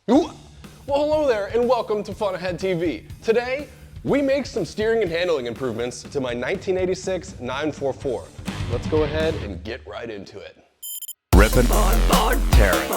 Well, hello there and welcome to FunAhead TV. Today, we make some steering and handling improvements to my 1986 944. Let's go ahead and get right into it. Rippin' on tearing.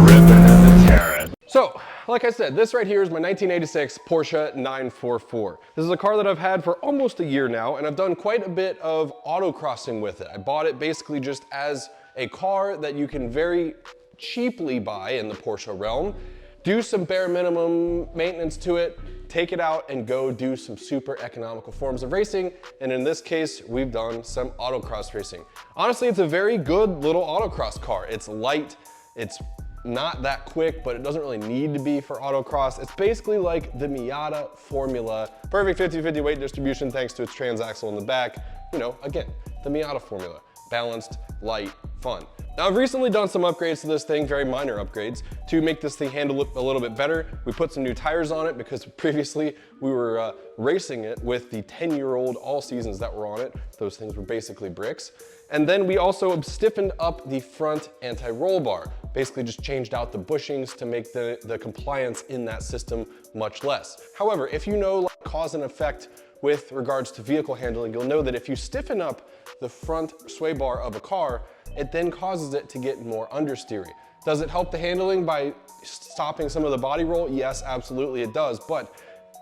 Rippin' and tearing. So, like I said, this right here is my 1986 Porsche 944. This is a car that I've had for almost a year now, and I've done quite a bit of autocrossing with it. I bought it basically just as a car that you can very cheaply buy in the Porsche realm, do some bare minimum maintenance to it, take it out and go do some super economical forms of racing. And in this case, we've done some autocross racing. Honestly, it's a very good little autocross car. It's light, it's not that quick, but it doesn't really need to be for autocross. It's basically like the Miata formula. Perfect 50-50 weight distribution thanks to its transaxle in the back. You know, again, the Miata formula. Balanced, light, fun. Now I've recently done some upgrades to this thing, very minor upgrades, to make this thing handle it a little bit better. We put some new tires on it because previously we were racing it with the 10-year-old all seasons that were on it. Those things were basically bricks. And then we also stiffened up the front anti-roll bar. Basically just changed out the bushings to make the compliance in that system much less. However, if you know like, cause and effect with regards to vehicle handling, you'll know that if you stiffen up the front sway bar of a car, it then causes it to get more understeery. Does it help the handling by stopping some of the body roll? Yes, absolutely it does, but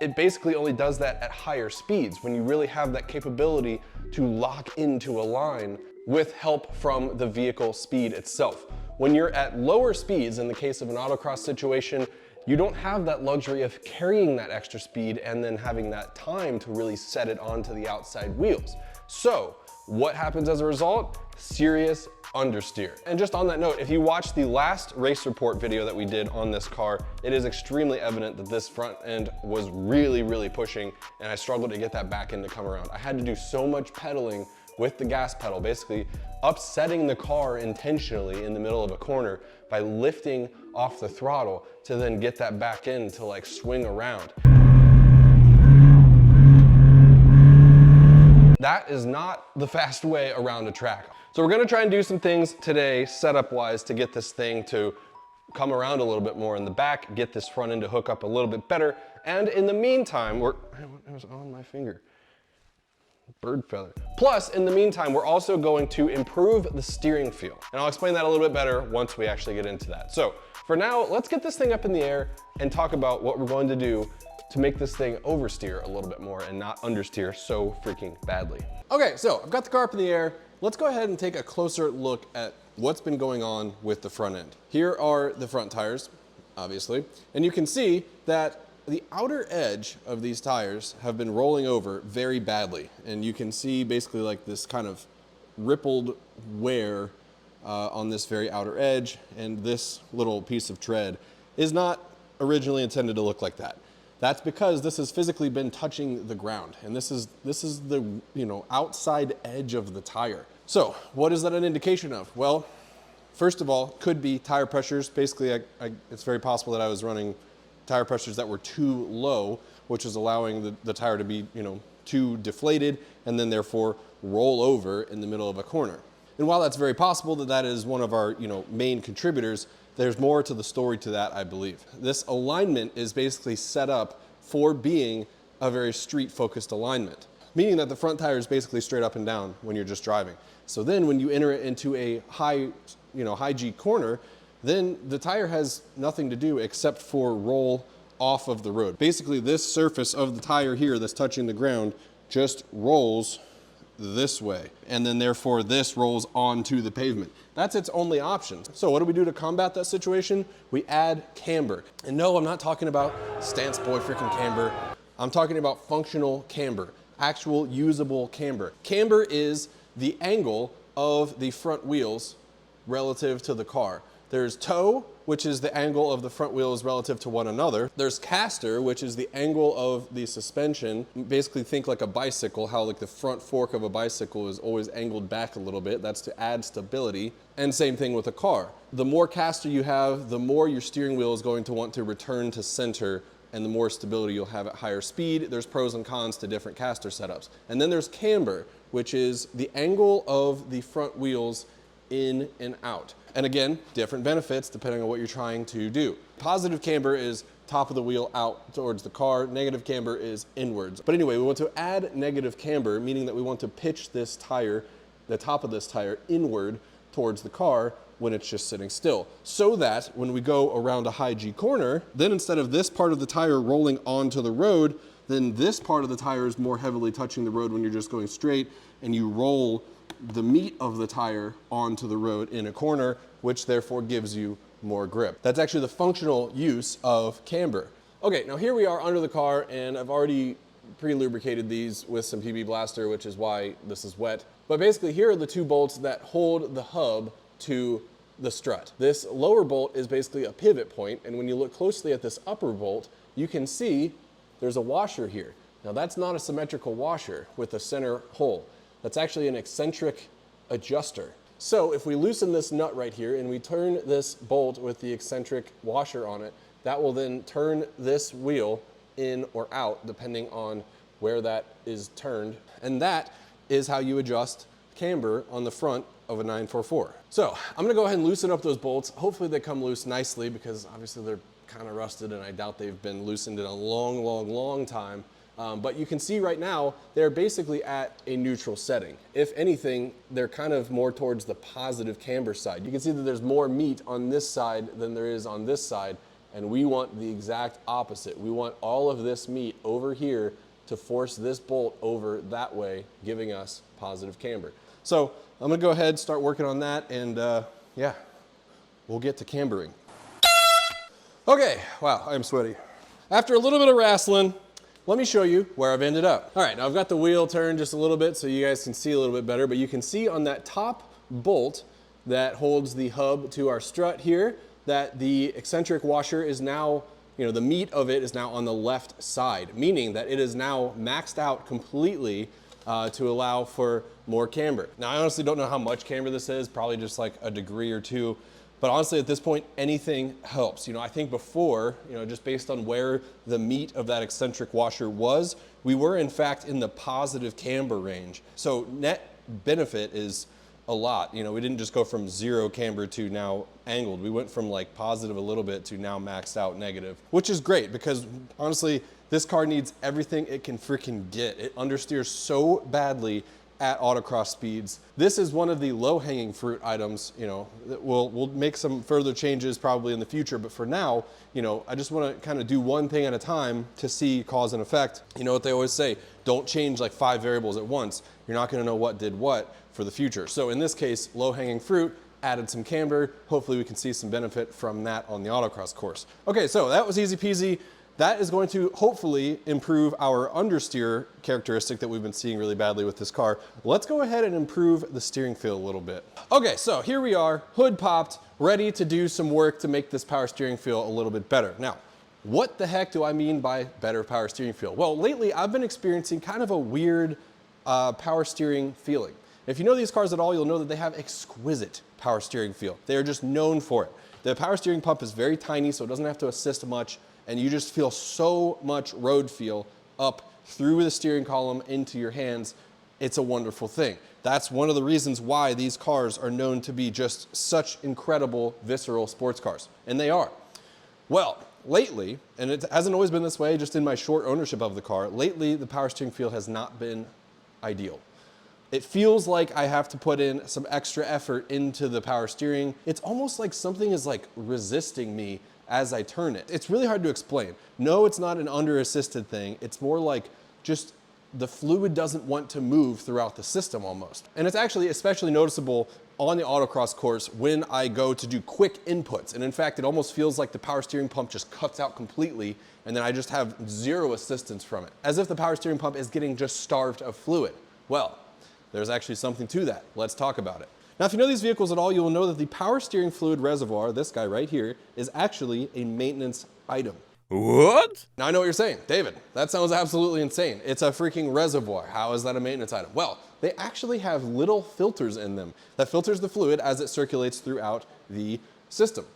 it basically only does that at higher speeds when you really have that capability to lock into a line with help from the vehicle speed itself. When you're at lower speeds, in the case of an autocross situation, you don't have that luxury of carrying that extra speed and then having that time to really set it onto the outside wheels. So what happens as a result? Serious understeer. And just on that note, if you watch the last race report video that we did on this car, it is extremely evident that this front end was really pushing, and I struggled to get that back end to come around. I had to do so much pedaling with the gas pedal, basically upsetting the car intentionally in the middle of a corner by lifting off the throttle to then get that back end to like swing around. That is not the fast way around a track. So we're gonna try and do some things today, setup-wise, to get this thing to come around a little bit more in the back, get this front end to hook up a little bit better. And in the meantime, it was on my finger. Bird feather. Plus, in the meantime, we're also going to improve the steering feel. And I'll explain that a little bit better once we actually get into that. So for now, let's get this thing up in the air and talk about what we're going to do to make this thing oversteer a little bit more and not understeer so freaking badly. Okay, so I've got the car up in the air. Let's go ahead and take a closer look at what's been going on with the front end. Here are the front tires, obviously, and you can see that the outer edge of these tires have been rolling over very badly. And you can see basically like this kind of rippled wear on this very outer edge, and this little piece of tread is not originally intended to look like that. That's because this has physically been touching the ground, and this is the outside edge of the tire. So what is that an indication of? Well, first of all, could be tire pressures. Basically, it's very possible that I was running tire pressures that were too low, which is allowing the tire to be too deflated and then therefore roll over in the middle of a corner. And while that's very possible that is one of our main contributors, there's more to the story to that, I believe. This alignment is basically set up for being a very street-focused alignment, meaning that the front tire is basically straight up and down when you're just driving. So then when you enter it into a high G corner, then the tire has nothing to do except for roll off of the road. Basically, this surface of the tire here that's touching the ground just rolls this way, and then therefore this rolls onto the pavement. That's its only option. So what do we do to combat that situation? We add camber. And no, I'm not talking about stance boy freaking camber. I'm talking about functional camber, actual usable camber. Camber is the angle of the front wheels relative to the car. There's toe, which is the angle of the front wheels relative to one another. There's caster, which is the angle of the suspension. Basically think like a bicycle, how like the front fork of a bicycle is always angled back a little bit. That's to add stability. And same thing with a car. The more caster you have, the more your steering wheel is going to want to return to center, and the more stability you'll have at higher speed. There's pros and cons to different caster setups. And then there's camber, which is the angle of the front wheels in and out. And again, different benefits depending on what you're trying to do. Positive camber is top of the wheel out towards the car. Negative camber is inwards. But anyway, we want to add negative camber, meaning that we want to pitch this tire, the top of this tire, inward towards the car when it's just sitting still. So that when we go around a high G corner, then instead of this part of the tire rolling onto the road, then this part of the tire is more heavily touching the road when you're just going straight, and you roll the meat of the tire onto the road in a corner, which therefore gives you more grip. That's actually the functional use of camber. Okay, now here we are under the car, and I've already pre-lubricated these with some PB Blaster, which is why this is wet. But basically here are the two bolts that hold the hub to the strut. This lower bolt is basically a pivot point, and when you look closely at this upper bolt, you can see there's a washer here. Now that's not a symmetrical washer with a center hole. That's actually an eccentric adjuster. So if we loosen this nut right here and we turn this bolt with the eccentric washer on it, that will then turn this wheel in or out depending on where that is turned. And that is how you adjust camber on the front of a 944. So I'm gonna go ahead and loosen up those bolts. Hopefully they come loose nicely because obviously they're kind of rusted and I doubt they've been loosened in a long time. But you can see right now, they're basically at a neutral setting. If anything, they're kind of more towards the positive camber side. You can see that there's more meat on this side than there is on this side, and we want the exact opposite. We want all of this meat over here to force this bolt over that way, giving us positive camber. So I'm gonna go ahead, start working on that, and yeah, we'll get to cambering. Okay, wow, I'm sweaty. After a little bit of wrestling, let me show you where I've ended up. All right, now I've got the wheel turned just a little bit so you guys can see a little bit better, but you can see on that top bolt that holds the hub to our strut here that the eccentric washer is now, the meat of it is now on the left side, meaning that it is now maxed out completely to allow for more camber. Now, I honestly don't know how much camber this is, probably just like a degree or two. But honestly, at this point, anything helps. I think before, just based on where the meat of that eccentric washer was, we were in fact in the positive camber range. So net benefit is a lot. We didn't just go from 0 camber to now angled. We went from like positive a little bit to now maxed out negative, which is great because honestly, this car needs everything it can freaking get. It understeers so badly at autocross speeds. This is one of the low-hanging fruit items, that we'll make some further changes probably in the future, but for now, I just wanna kind of do one thing at a time to see cause and effect. You know what they always say, don't change like 5 variables at once. You're not gonna know what did what for the future. So in this case, low-hanging fruit, added some camber. Hopefully we can see some benefit from that on the autocross course. Okay, so that was easy peasy. That is going to hopefully improve our understeer characteristic that we've been seeing really badly with this car. Let's go ahead and improve the steering feel a little bit. Okay, so here we are, hood popped, ready to do some work to make this power steering feel a little bit better. Now, what the heck do I mean by better power steering feel? Well, lately I've been experiencing kind of a weird power steering feeling. If you know these cars at all, you'll know that they have exquisite power steering feel. They are just known for it. The power steering pump is very tiny, so it doesn't have to assist much, and you just feel so much road feel up through the steering column into your hands. It's a wonderful thing. That's one of the reasons why these cars are known to be just such incredible visceral sports cars, and they are. Well, lately, and it hasn't always been this way, just in my short ownership of the car, lately the power steering feel has not been ideal. It feels like I have to put in some extra effort into the power steering. It's almost like something is like resisting me as I turn it. It's really hard to explain. No, it's not an under-assisted thing. It's more like just the fluid doesn't want to move throughout the system almost. And it's actually especially noticeable on the autocross course when I go to do quick inputs. And in fact, it almost feels like the power steering pump just cuts out completely and then I just have zero assistance from it. As if the power steering pump is getting just starved of fluid. Well, there's actually something to that. Let's talk about it. Now, if you know these vehicles at all, you will know that the power steering fluid reservoir, this guy right here, is actually a maintenance item. What? Now, I know what you're saying. David, that sounds absolutely insane. It's a freaking reservoir. How is that a maintenance item? Well, they actually have little filters in them that filters the fluid as it circulates throughout the system.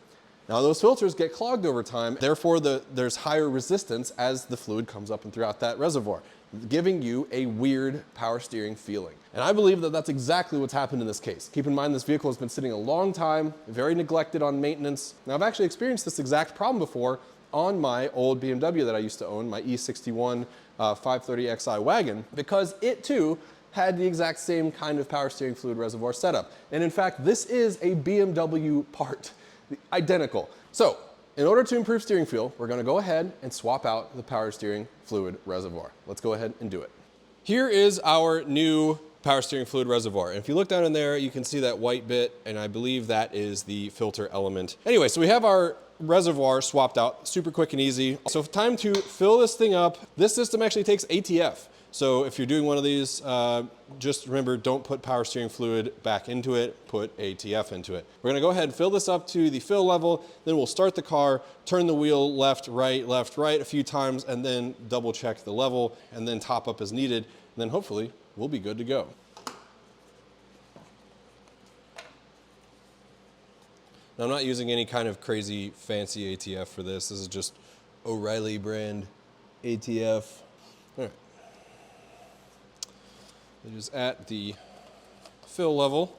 Now those filters get clogged over time, therefore there's higher resistance as the fluid comes up and throughout that reservoir, giving you a weird power steering feeling. And I believe that that's exactly what's happened in this case. Keep in mind this vehicle has been sitting a long time, very neglected on maintenance. Now I've actually experienced this exact problem before on my old BMW that I used to own, my E61 530xi wagon, because it too had the exact same kind of power steering fluid reservoir setup. And in fact, this is a BMW part, identical. So in order to improve steering feel, we're gonna go ahead and swap out the power steering fluid reservoir. Let's go ahead and do it. Here is our new power steering fluid reservoir. And if you look down in there, you can see that white bit, and I believe that is the filter element. Anyway, so we have our reservoir swapped out, super quick and easy. So time to fill this thing up. This system actually takes ATF. So if you're doing one of these, just remember, don't put power steering fluid back into it, put ATF into it. We're gonna go ahead and fill this up to the fill level, then we'll start the car, turn the wheel left, right, a few times, and then double check the level, and then top up as needed, and then hopefully we'll be good to go. Now, I'm not using any kind of crazy fancy ATF for this. This is just O'Reilly brand ATF. All right. It is at the fill level.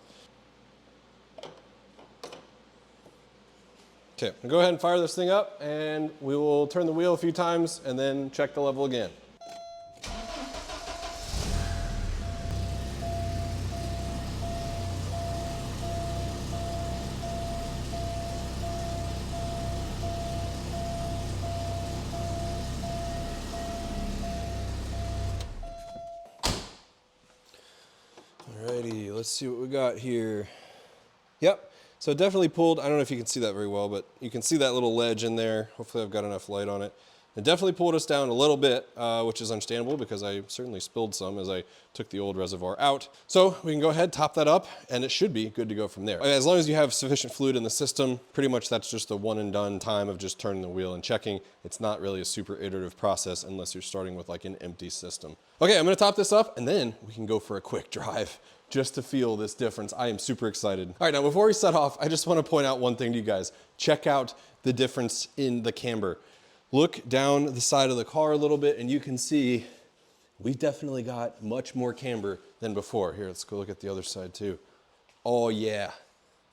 Okay, I'll go ahead and fire this thing up, and we will turn the wheel a few times and then check the level again. Alrighty, let's see what we got here. Yep, so it definitely pulled, I don't know if you can see that very well, but you can see that little ledge in there. Hopefully I've got enough light on it. It definitely pulled us down a little bit, which is understandable because I certainly spilled some as I took the old reservoir out. So we can go ahead, top that up, and it should be good to go from there. As long as you have sufficient fluid in the system, pretty much that's just a one and done time of just turning the wheel and checking. It's not really a super iterative process unless you're starting with like an empty system. Okay, I'm gonna top this up and then we can go for a quick drive just to feel this difference. I am super excited. All right, now before we set off, I just wanna point out one thing to you guys. Check out the difference in the camber. Look down the side of the car a little bit and you can see we've definitely got much more camber than before. Here, let's go look at the other side too. Oh yeah,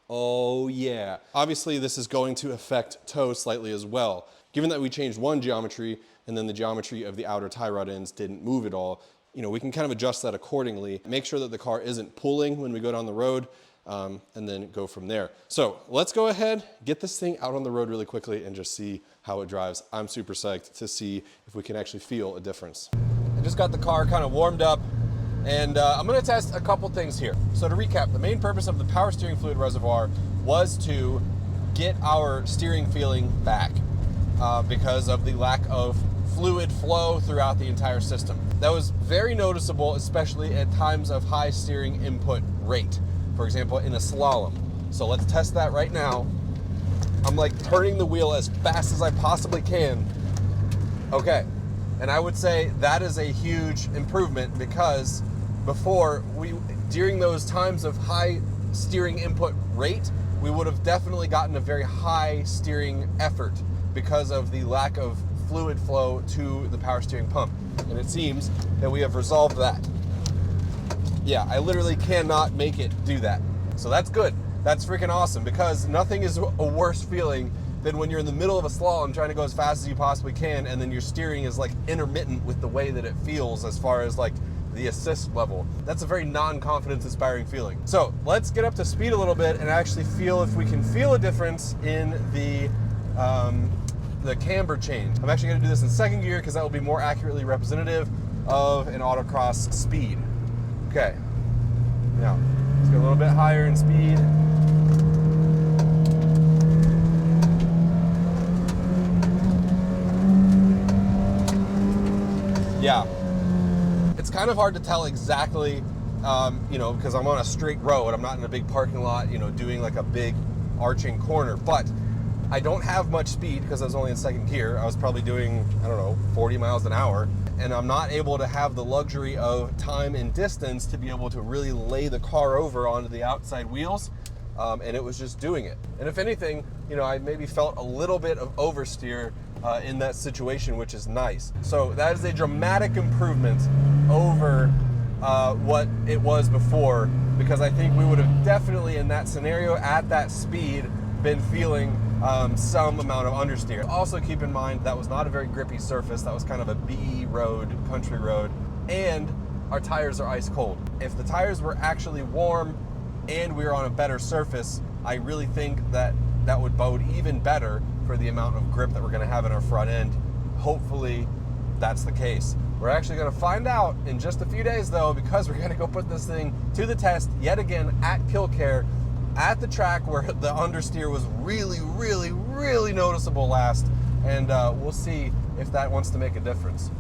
oh yeah. Obviously this is going to affect toe slightly as well. Given that we changed one geometry and then the geometry of the outer tie rod ends didn't move at all, you know, we can kind of adjust that accordingly. Make sure that the car isn't pulling when we go down the road, and then go from there. So let's go ahead, get this thing out on the road really quickly and just see how it drives. I'm super psyched to see if we can actually feel a difference. I just got the car kind of warmed up and I'm gonna test a couple things here. So to recap, the main purpose of the power steering fluid reservoir was to get our steering feeling back because of the lack of fluid flow throughout the entire system. That was very noticeable, especially at times of high steering input rate. For example, in a slalom. So let's test that right now. I'm like turning the wheel as fast as I possibly can. Okay, and I would say that is a huge improvement because before, during those times of high steering input rate, we would have definitely gotten a very high steering effort because of the lack of fluid flow to the power steering pump. And it seems that we have resolved that. Yeah, I literally cannot make it do that. So that's good. That's freaking awesome because nothing is a worse feeling than when you're in the middle of a slalom trying to go as fast as you possibly can and then your steering is like intermittent with the way that it feels as far as like the assist level. That's a very non-confidence inspiring feeling. So let's get up to speed a little bit and actually feel if we can feel a difference in the camber change. I'm actually gonna do this in second gear because that will be more accurately representative of an autocross speed. Okay, now let's go a little bit higher in speed. Yeah, it's kind of hard to tell exactly, you know, because I'm on a straight road. I'm not in a big parking lot, you know, doing like a big arching corner, but I don't have much speed because I was only in second gear. I was probably doing, I don't know, 40 miles an hour. And I'm not able to have the luxury of time and distance to be able to really lay the car over onto the outside wheels. and it was just doing it. And if anything, you know, I maybe felt a little bit of oversteer in that situation, which is nice. So that is a dramatic improvement over what it was before, because I think we would have definitely in that scenario at that speed been feeling some amount of understeer. Also keep in mind that was not a very grippy surface. That was kind of a B road, country road, and our tires are ice cold. If the tires were actually warm and we were on a better surface, I really think that that would bode even better for the amount of grip that we're gonna have in our front end. Hopefully that's the case. We're actually gonna find out in just a few days though, because we're gonna go put this thing to the test yet again at Killcare, at the track where the understeer was really noticeable last, and we'll see if that wants to make a difference.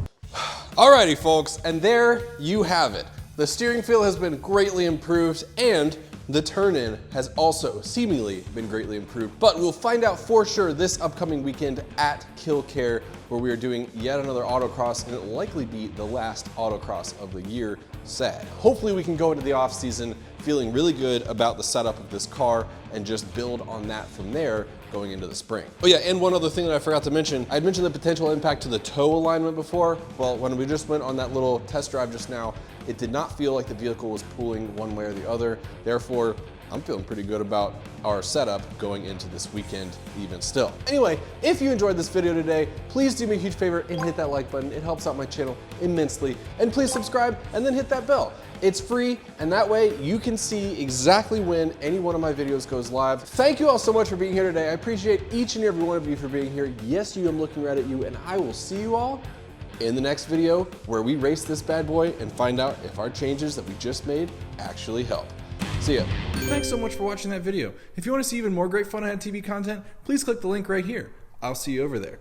Alrighty folks, and there you have it. The steering feel has been greatly improved, and the turn-in has also seemingly been greatly improved, but we'll find out for sure this upcoming weekend at Killcare, where we are doing yet another autocross, and it'll likely be the last autocross of the year, sad. Hopefully we can go into the off season feeling really good about the setup of this car and just build on that from there going into the spring. Oh yeah, and one other thing that I forgot to mention, I had mentioned the potential impact to the toe alignment before. Well, when we just went on that little test drive just now, it did not feel like the vehicle was pulling one way or the other. Therefore, I'm feeling pretty good about our setup going into this weekend even still. Anyway, if you enjoyed this video today, please do me a huge favor and hit that like button. It helps out my channel immensely. And please subscribe and then hit that bell. It's free, and that way you can see exactly when any one of my videos goes live. Thank you all so much for being here today. I appreciate each and every one of you for being here. Yes, I'm looking right at you, and I will see you all in the next video where we race this bad boy and find out if our changes that we just made actually help. See ya. Thanks so much for watching that video. If you want to see even more great FunAhead TV content, please click the link right here. I'll see you over there.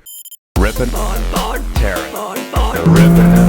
Ripping on tearing. Ripping